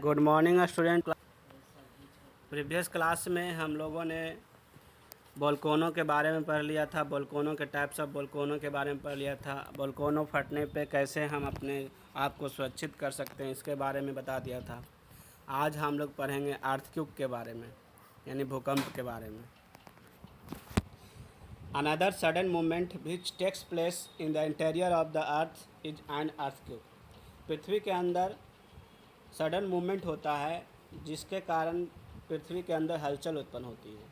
Good morning student. Previous class में हम लोगों ने वोल्केनो के बारे में पढ़ लिया था, वोल्केनो के टाइप्स ऑफ वोल्केनो के बारे में पढ़ लिया था। वोल्केनो फटने पे कैसे हम अपने आप को सुरक्षित कर सकते हैं इसके बारे में बता दिया था। आज हम लोग पढ़ेंगे अर्थक्वेक के बारे में, यानी भूकंप के बारे में। Another sudden movement which takes place in the interior of the earth is an earthquake. पृथ्वी के अंदर सडन मूवमेंट होता है जिसके कारण पृथ्वी के अंदर हलचल उत्पन्न होती है,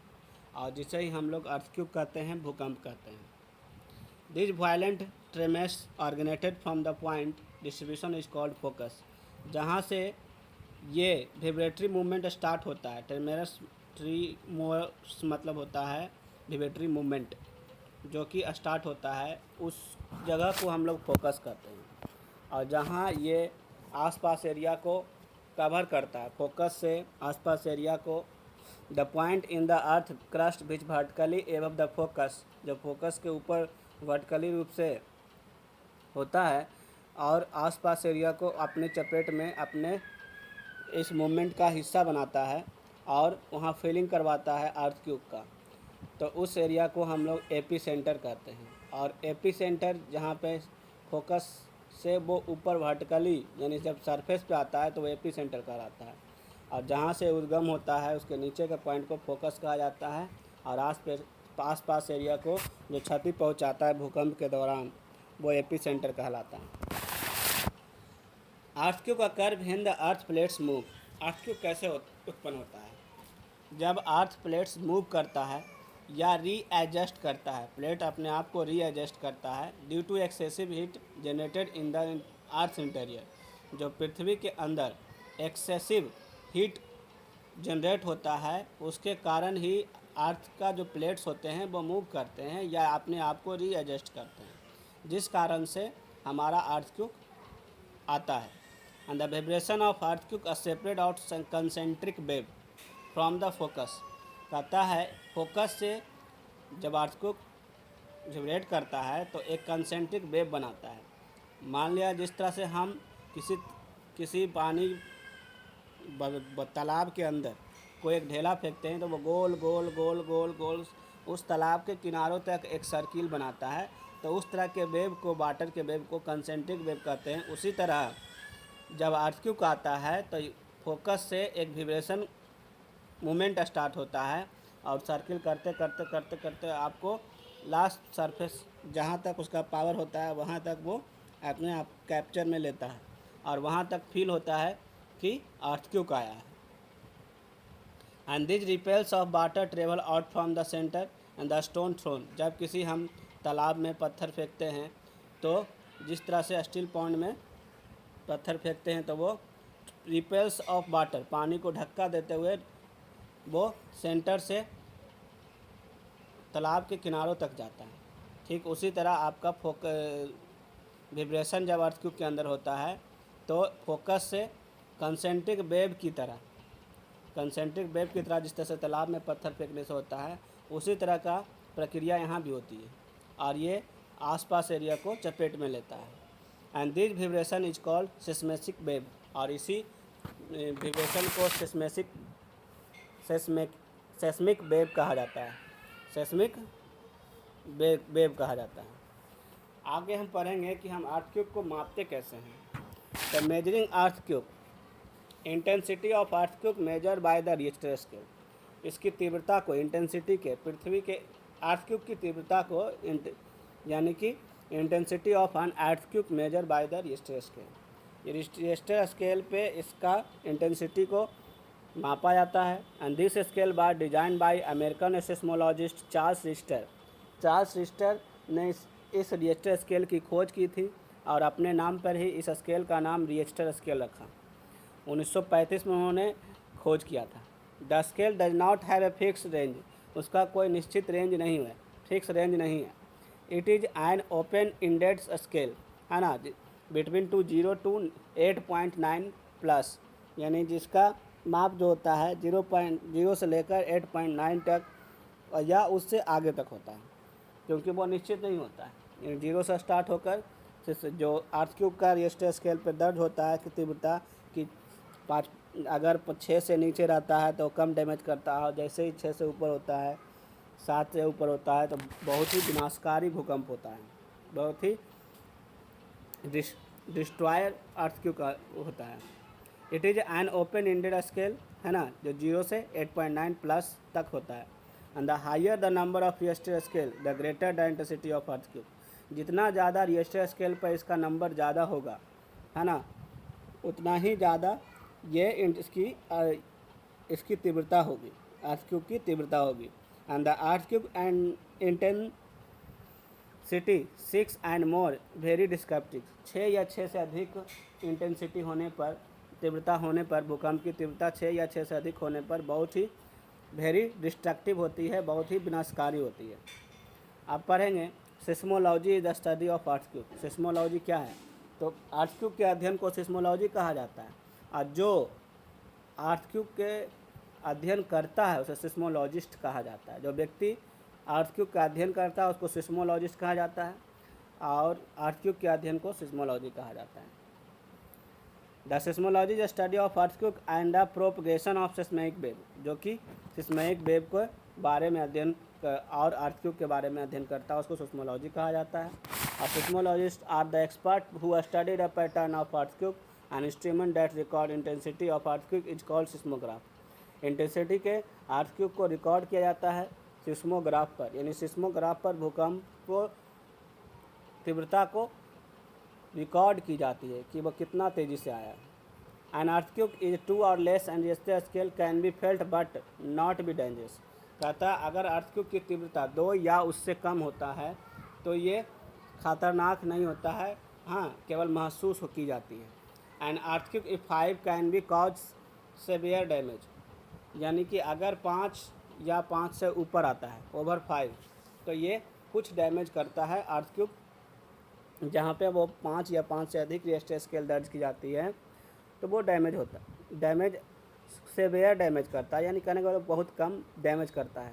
और जिसे ही हम लोग अर्थक्वेक कहते हैं, भूकंप कहते हैं। This violent tremors originated from the point distribution is called focus. जहाँ से ये विब्रेटरी मूवमेंट स्टार्ट होता है, ट्रेमेरस ट्रीमोस मतलब होता है विब्रेटरी मूवमेंट, जो कि स्टार्ट होता है, उस जगह को हम लोग फोकस कहते हैं। और जहाँ ये आसपास एरिया को कवर करता है, फोकस से आसपास एरिया को, the point in the earth crust which vertically above the focus, जो फोकस के ऊपर वर्टिकली रूप से होता है और आसपास एरिया को अपने चपेट में अपने इस मूवमेंट का हिस्सा बनाता है और वहाँ फीलिंग करवाता है अर्थक्वेक का, तो उस एरिया को हम लोग एपी सेंटर कहते हैं। और एपी सेंटर जहाँ पे फोकस से वो ऊपर वर्टिकली यानी जब सरफेस पे आता है तो वो एपी सेंटर कहलाता है, और जहाँ से उद्गम होता है उसके नीचे के पॉइंट को फोकस कहा जाता है, और आस पास एरिया को जो क्षति पहुँचाता है भूकंप के दौरान वो एपी सेंटर कहलाता है। Earthquake occur when the earth plates move. Earthquake कैसे उत्पन्न होता है? जब अर्थ प्लेट्स मूव करता है या रीएडजस्ट करता है, प्लेट अपने आप को रीएडजस्ट करता है due to excessive heat generated in the earth interior. जो पृथ्वी के अंदर एक्सेसिव हीट जनरेट होता है उसके कारण ही अर्थ का जो प्लेट्स होते हैं वो मूव करते हैं या अपने आप को रीएडजस्ट करते हैं, जिस कारण से हमारा अर्थक्वेक आता है। And the vibration of earthquake separate out concentric wave from the focus. कहता है फोकस से जब अर्थक्वेक वाइब्रेट करता है तो एक कंसेंट्रिक वेव बनाता है। मान लिया जिस तरह से हम किसी पानी तालाब के अंदर कोई एक ढेला फेंकते हैं तो वो गोल गोल गोल गोल गोल उस तालाब के किनारों तक एक सर्किल बनाता है, तो उस तरह के वेव को, वाटर के वेव को कंसेंट्रिक वेव कहते हैं। उसी तरह जब अर्थक्वेक आता है तो फोकस से एक वाइब्रेशन मूवमेंट स्टार्ट होता है और सर्किल करते करते करते करते आपको लास्ट सरफेस जहाँ तक उसका पावर होता है वहाँ तक वो अपने आप कैप्चर में लेता है, और वहाँ तक फील होता है कि अर्थक्वेक आया है। And this ripples of water travel out from the centre and the stone thrown. जब किसी हम तालाब में पत्थर फेंकते हैं तो जिस तरह से स्टील पॉन्ड में पत्थर फेंकते हैं तो वो रिपेल्स ऑफ वाटर, पानी को धक्का देते हुए वो सेंटर से तालाब के किनारों तक जाता है। ठीक उसी तरह आपका वाइब्रेशन जब अर्थक्वेक के अंदर होता है तो फोकस से कंसेंट्रिक वेव की तरह जिस तरह से तालाब में पत्थर फेंकने से होता है, उसी तरह का प्रक्रिया यहाँ भी होती है, और ये आसपास एरिया को चपेट में लेता है। And this vibration is called seismic wave. और इसी वाइब्रेशन को सेस्मिक वेव कहा जाता है। सेस्मिक वेव कहा जाता है। आगे हम पढ़ेंगे कि हम अर्थक्वेक को मापते कैसे हैं। The measuring earthquake, intensity of earthquake measure by the Richter scale. इसकी तीव्रता को, इंटेंसिटी के, पृथ्वी के अर्थक्वेक की तीव्रता को यानी कि intensity of an earthquake measure by the Richter scale. ये रिएक्टर स्केल पे इसका इंटेंसिटी को मापा जाता है। And this scale by design by American seismologist Charles Richter. Charles Richter ने इस रिएक्टर स्केल की खोज की थी और अपने नाम पर ही इस स्केल का नाम रिएक्टर स्केल रखा। 1935 में उन्होंने खोज किया था। The scale does not have a fix range. उसका कोई निश्चित रेंज नहीं है, फिक्स रेंज नहीं है। It is an open ended scale, है ना, बिटवीन 0 to 8.9 प्लस, यानी जिसका माप जो होता है 0 से लेकर 8.9 तक या उससे आगे तक होता है, क्योंकि वो निश्चित नहीं होता है। 0 से स्टार्ट होकर जो अर्थक्वेक का रिएक्टर स्केल पर दर्ज होता है कि तीव्रता कि 5 अगर 6 से नीचे रहता है तो कम डैमेज करता है, और जैसे ही 6 से ऊपर होता है, 7 से ऊपर होता है तो बहुत ही विनाशकारी भूकंप होता है, बहुत ही डिस्ट्रॉयर अर्थक्वेक होता है। It is an open ended scale, है ना, जो 0 से 8.9 प्लस तक होता है। And the higher the number of reactor scale the greater the intensity of earthquake. जितना ज़्यादा रिएक्टर स्केल पर इसका नंबर ज़्यादा होगा, है ना, उतना ही ज़्यादा ये इसकी तीव्रता होगी, अर्थक्वेक की तीव्रता होगी। And the earthquake and intensity 6 and more very descriptive. 6 या 6 से अधिक इंटेंसिटी होने पर, तीव्रता होने पर, भूकंप की तीव्रता 6 या 6 से अधिक होने पर बहुत ही वेरी डिस्ट्रक्टिव होती है, बहुत ही विनाशकारी होती है। आप पढ़ेंगे seismology is the study of earthquake. Seismology क्या है? तो अर्थक्वेक के अध्ययन को सिस्मोलॉजी कहा जाता है, और जो अर्थक्वेक के अध्ययन करता है उसे सिस्मोलॉजिस्ट कहा जाता है। जो व्यक्ति अर्थक्वेक का अध्ययन करता है उसको सिस्मोलॉजिस्ट कहा जाता है, और अर्थक्वेक के अध्ययन को सिस्मोलॉजी कहा जाता है। The seismology is study of earthquake and the propagation of seismic wave, जो कि सिस्मिक वेव के बारे में अध्ययन और अर्थक्वेक के बारे में अध्ययन करता है, उसको सिस्मोलॉजी कहा जाता है। और seismologist are the expert who studied a pattern of earthquake and instrument that record intensity of earthquake is called seismograph. Intensity के अर्थक्वेक को रिकॉर्ड किया जाता है सिस्मोग्राफ पर, यानी सिस्मोग्राफ पर भूकंप को तीव्रता को रिकॉर्ड की जाती है कि वह कितना तेज़ी से आया। एन अर्थक्वेक इज 2 और less and Richter scale can be felt but not be dangerous. कहता है अगर अर्थक्वेक की तीव्रता 2 या उससे कम होता है तो ये खतरनाक नहीं होता है, हाँ, केवल महसूस की जाती है। An earthquake if 5 can be cause severe damage, यानी कि अगर 5 या 5 से ऊपर आता है, ओवर 5, तो ये कुछ डैमेज करता है अर्थक्वेक। जहाँ पे वो 5 या 5 से अधिक रिएक्टर स्केल दर्ज की जाती है तो वो डैमेज होता है, डैमेज सेवियर डैमेज करता है, यानी कहने का मतलब बहुत कम डैमेज करता है।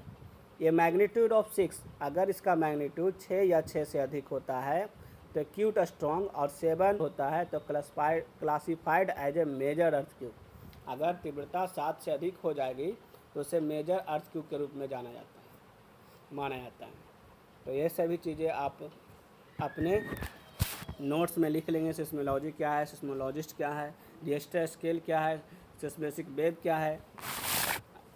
ये मैग्नीट्यूड ऑफ 6, अगर इसका मैग्नीट्यूड 6 या 6 से अधिक होता है तो एक्यूट स्ट्रॉन्ग, और 7 होता है तो classified as a major earthquake. अगर तीव्रता 7 से अधिक हो जाएगी तो उसे मेजर अर्थक्वेक के रूप में माना जाता है। तो ये सभी चीज़ें आप अपने नोट्स में लिख लेंगे। सिस्मोलॉजी क्या है, सिस्मोलॉजिस्ट क्या है, रिएक्टर स्केल क्या है, सिस्मिक वेव क्या है,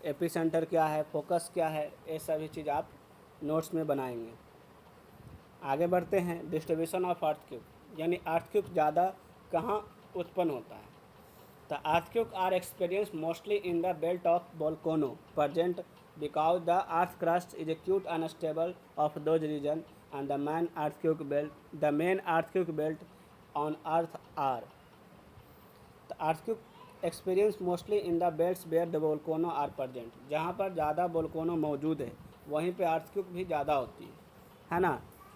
एपिसेंटर क्या है, फोकस क्या है, ये सभी चीज़ आप नोट्स में बनाएंगे। आगे बढ़ते हैं। डिस्ट्रीब्यूशन ऑफ अर्थक्वेक, यानी अर्थक्वेक ज़्यादा कहाँ उत्पन्न होता है। The earthquake are experience mostly in the belt of volcano present because the earth crust is acute unstable of those region and the main earthquake belt on earth are the earthquake experience mostly in the belts where the volcano are present। जहाँ पर ज़्यादा volcano मौजूद है वहीं पे earthquake भी ज़्यादा होती है ना,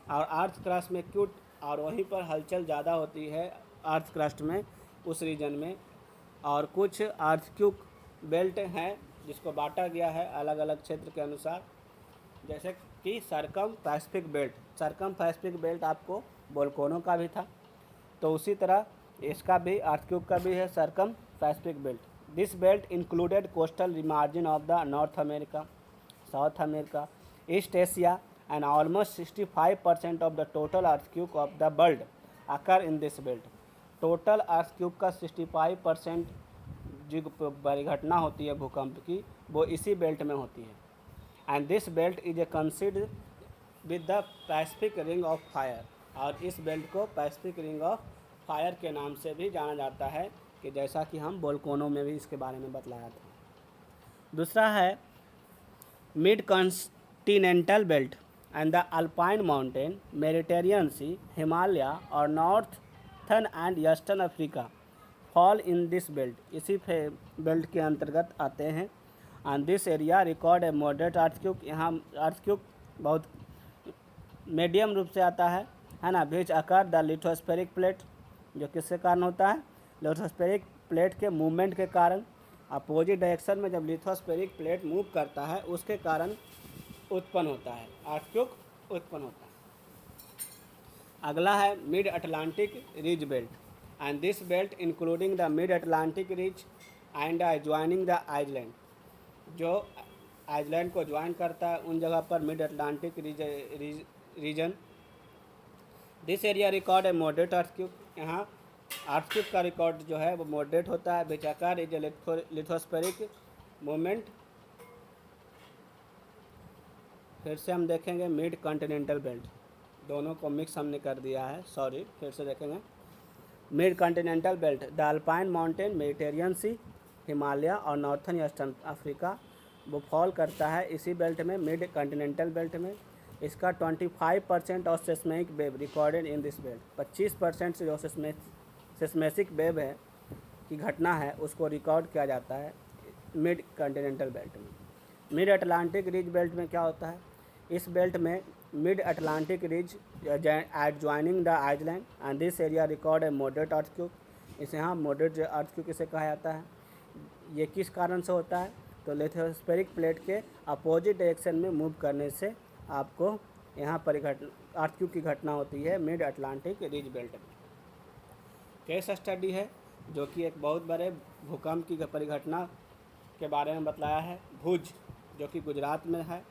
और अर्थ क्रस्ट में क्यूट, और वहीं पर हलचल ज़्यादा होती है अर्थ क्रस्ट में, उस रीजन में। और कुछ अर्थक्वेक बेल्ट हैं जिसको बांटा गया है अलग अलग क्षेत्र के अनुसार, जैसे कि सरकम पैसिफिक बेल्ट। सरकम पैसिफिक बेल्ट आपको वोल्केनो का भी था, तो उसी तरह इसका भी अर्थक्वेक का भी है circum Pacific belt. This belt included coastal margin of the North America, South America, East Asia and almost 65% of the total earthquake of the world occur in this belt. Total earthquake का 65% जो घटना होती है भूकंप की वो इसी belt में होती है। And this belt is a considered with the Pacific ring of fire, और इस बेल्ट को पैसिफिक रिंग ऑफ फायर के नाम से भी जाना जाता है, कि जैसा कि हम वोल्केनो में भी इसके बारे में बतलाया था। दूसरा है mid continental belt and the Alpine mountain, Mediterranean sea, Himalaya और northern and eastern Africa fall in this belt, इसी बेल्ट के अंतर्गत आते हैं। And this area record a moderate earthquake, यहाँ अर्थक्वेक बहुत मीडियम रूप से आता है ना। बीच अकर द लिथोस्फेरिक प्लेट, जो किसके कारण होता है, लिथोस्फेरिक प्लेट के मूवमेंट के कारण, अपोजिट डायरेक्शन में जब लिथोस्फेरिक प्लेट मूव करता है उसके कारण उत्पन्न होता है अर्थक्वेक, उत्पन्न होता है। अगला है mid Atlantic ridge belt, and this belt including the mid-Atlantic ridge and adjoining the island, जो आइलैंड को ज्वाइन करता है उन जगह पर mid Atlantic region. This area record है मॉडरेट अर्थक्यूक, यहाँ अर्थक्यूक का रिकॉर्ड जो है वो मॉडरेट होता है। बेचाकार इज ए लिथोस्फेरिक मूवमेंट। फिर से हम देखेंगे मिड कॉन्टिनेंटल बेल्ट, दोनों को मिक्स हमने कर दिया है, सॉरी, फिर से देखेंगे। Mid continental belt, the Alpine mountain, Mediterranean sea, Himalaya और नॉर्थन ईस्टर्न अफ्रीका वो फॉल करता है इसी बेल्ट में, मिड कॉन्टिनेंटल बेल्ट में। इसका 25% of seismic wave recorded in this belt, 25% से जो सेस्मेसिक वेव है की घटना है उसको रिकॉर्ड किया जाता है मिड कॉन्टिनेंटल बेल्ट में। मिड अटलांटिक रिज बेल्ट में क्या होता है, इस बेल्ट में mid Atlantic ridge at joining the island and this area record है मॉडरेट अर्थक्यूक। इसे यहाँ मॉडरेट अर्थक्यूक इसे कहा जाता है। ये किस कारण से होता है, तो लिथोस्फेरिक प्लेट के अपोजिट डायरेक्शन में मूव करने से आपको यहाँ पर अर्थक्यूक की घटना होती है मिड अटलांटिक रिज बेल्ट में। केस स्टडी है जो कि एक बहुत बड़े भूकंप की परिघटना के बारे में बतलाया है। भुज जो कि गुजरात में है,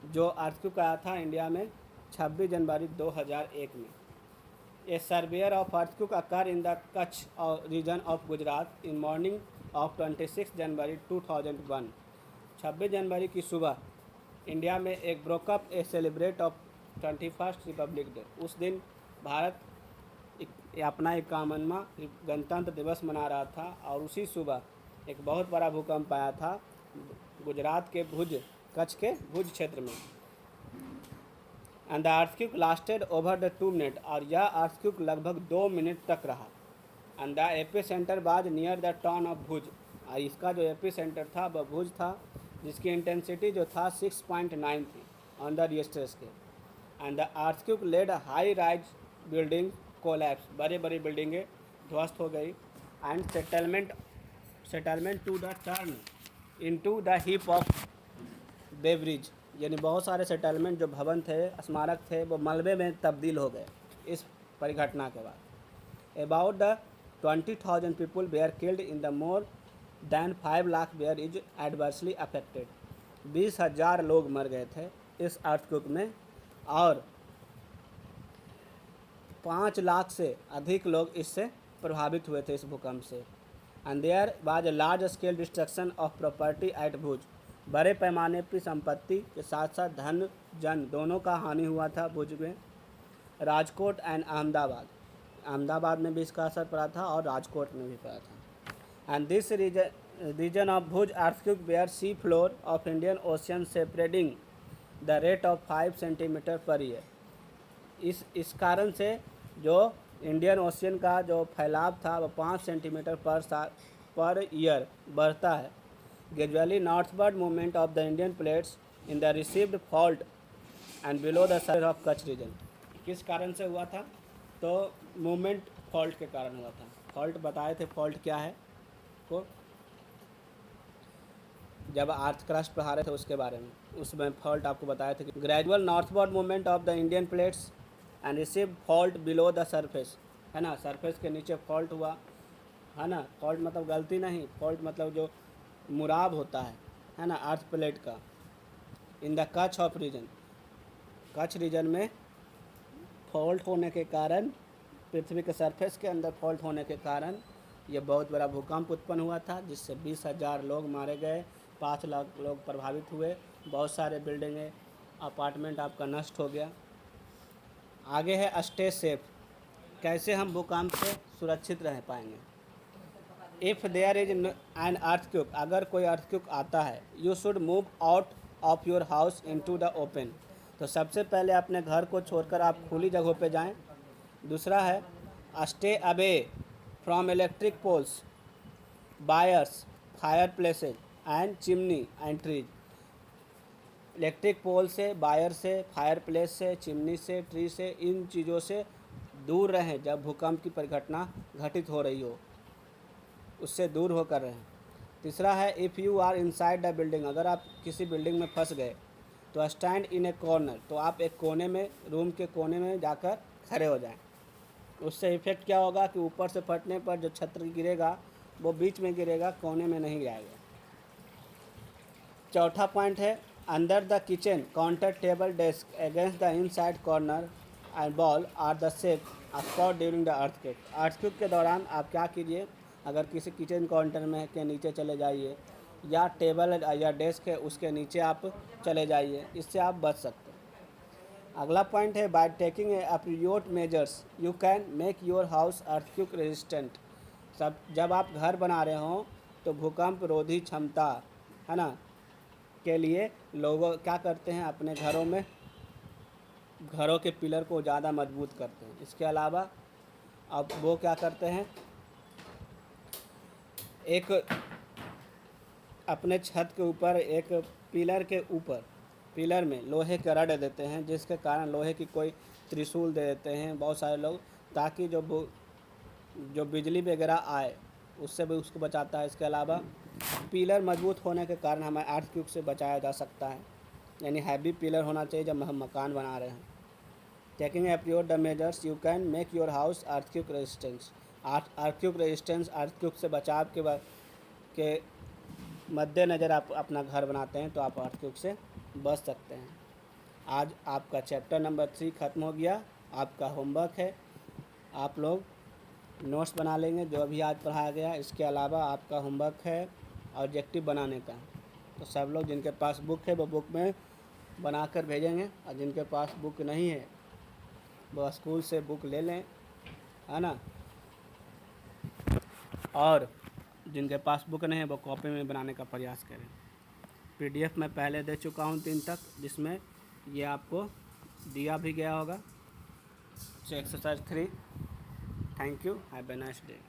जो अर्थक्यूक आया था इंडिया में 26 जनवरी 2001 में। A surveyor of earthquake occur in the Kutch region of Gujarat in morning of 26 जनवरी 2001। 26 जनवरी की सुबह इंडिया में एक broke up a celebrate of 21st republic day. उस दिन भारत अपना 51वां गणतंत्र दिवस मना रहा था और उसी सुबह एक बहुत बड़ा भूकंप आया था गुजरात के भुज, कच्छ के भुज क्षेत्र में। And the earthquake lasted over the 2 minute, और यह अर्थक्यूक लगभग 2 मिनट तक रहा। And the epicentre was near the town of Bhuj, और इसका जो एपी सेंटर था वह भुज था, जिसकी इंटेंसिटी जो था 6.9 थी on the Richter scale. And the earthquake led high rise building collapse, बड़े बड़ी बिल्डिंगें ध्वस्त हो गई। And settlement to the turn into the heap of beverage, यानी बहुत सारे सेटलमेंट जो भवन थे, स्मारक थे, वो मलबे में तब्दील हो गए इस परिघटना के बाद। About the 20,000 people were killed in the more than 5 lakh were is adversely affected. 20,000 लोग मर गए थे इस अर्थक्वेक में और 5 लाख से अधिक लोग इससे प्रभावित हुए थे इस भूकंप से। And there was a large scale destruction of property at Bhuj, बड़े पैमाने पर संपत्ति के साथ साथ धन जन दोनों का हानि हुआ था भुज में। राजकोट एंड अहमदाबाद में भी इसका असर पड़ा था और राजकोट में भी पड़ा था। And this region of Bhuj earthquake were sea floor of Indian Ocean separating the rate of 5 centimetre per year. इस कारण से जो इंडियन ओशियन का जो फैलाव था वो 5 सेंटीमीटर पर ईयर बढ़ता है। Gradually northward movement of the Indian plates in the received fault and below the surface of Kutch region. किस कारण से हुआ था, तो मूवमेंट फॉल्ट के कारण हुआ था। फॉल्ट बताए थे, फॉल्ट क्या है को जब अर्थ क्रस्ट पढ़ा रहे थे उसके बारे में, उसमें फॉल्ट आपको बताए थे कि gradual northward movement of the Indian plates and receive fault below the surface, है ना, सरफेस के नीचे फॉल्ट हुआ, है ना। फॉल्ट मतलब गलती नहीं, फॉल्ट मतलब जो मुराब होता है ना, अर्थ प्लेट का। In the Kutch of region, Kutch region में फॉल्ट होने के कारण, पृथ्वी के सरफेस के अंदर फॉल्ट होने के कारण ये बहुत बड़ा भूकंप उत्पन्न हुआ था, जिससे 20,000 लोग मारे गए, 5 लाख लोग प्रभावित हुए, बहुत सारे बिल्डिंगें, अपार्टमेंट आपका नष्ट हो गया। आगे है स्टे सेफ, कैसे हम भूकंप से सुरक्षित रह पाएंगे। If there is an earthquake, अगर कोई अर्थक्वेक आता है, you should move out of your house into the open, तो सबसे पहले अपने घर को छोड़कर आप खुली जगहों पे जाएं। दूसरा है stay away from electric poles, wires, fireplaces and chimney and trees. Electric pole से, वायर से, फायर प्लेस से, चिमनी से, ट्री से, इन चीज़ों से दूर रहें। जब भूकंप की परिघटना घटित हो रही हो उससे दूर होकर रहें। तीसरा है if you are inside the building, अगर आप किसी बिल्डिंग में फंस गए तो स्टैंड इन ए कॉर्नर, तो आप एक कोने में, रूम के कोने में जाकर खड़े हो जाएं। उससे इफ़ेक्ट क्या होगा कि ऊपर से फटने पर जो छत्र गिरेगा वो बीच में गिरेगा, कोने में नहीं जाएगा। चौथा पॉइंट है under the kitchen counter table desk against the inside corner and ball are the safe spot during the earthquake. Earthquake के दौरान आप क्या कीजिए, अगर किसी किचन काउंटर में के नीचे चले जाइए या टेबल या डेस्क है उसके नीचे आप चले जाइए, इससे आप बच सकते हैं। अगला पॉइंट है by taking appropriate measures you can make your house earthquake resistant. सब जब आप घर बना रहे हों तो भूकंप रोधी क्षमता है ना के लिए लोग क्या करते हैं, अपने घरों के पिलर को ज़्यादा मजबूत करते हैं। इसके अलावा अब वो क्या करते हैं, एक अपने छत के ऊपर एक पिलर में लोहे के रड देते हैं, जिसके कारण लोहे की कोई त्रिशूल दे देते हैं बहुत सारे लोग, ताकि जो बिजली वगैरह आए उससे भी उसको बचाता है। इसके अलावा पिलर मजबूत होने के कारण हमें अर्थक्वेक से बचाया जा सकता है, यानी हैवी पिलर होना चाहिए जब हम मकान बना रहे हैं। Taking appropriate the measures you can make your house earthquake resistance. Earthquake से बचाव के मद्देनज़र आप अपना घर बनाते हैं तो आप अर्थक्वेक से बच सकते हैं। आज आपका चैप्टर नंबर 3 ख़त्म हो गया। आपका होमवर्क है, आप लोग नोट्स बना लेंगे जो अभी आज पढ़ाया गया। इसके अलावा आपका होमवर्क है ऑब्जेक्टिव बनाने का, तो सब लोग जिनके पास बुक है वो बुक में बना कर भेजेंगे, और जिनके पास बुक नहीं है वो स्कूल से बुक ले लें, है ना। और जिनके पास बुक नहीं है वो कॉपी में बनाने का प्रयास करें। PDF मैं पहले दे चुका हूँ 3 तक, जिसमें ये आपको दिया भी गया होगा। Exercise 3। Thank you, have a nice day.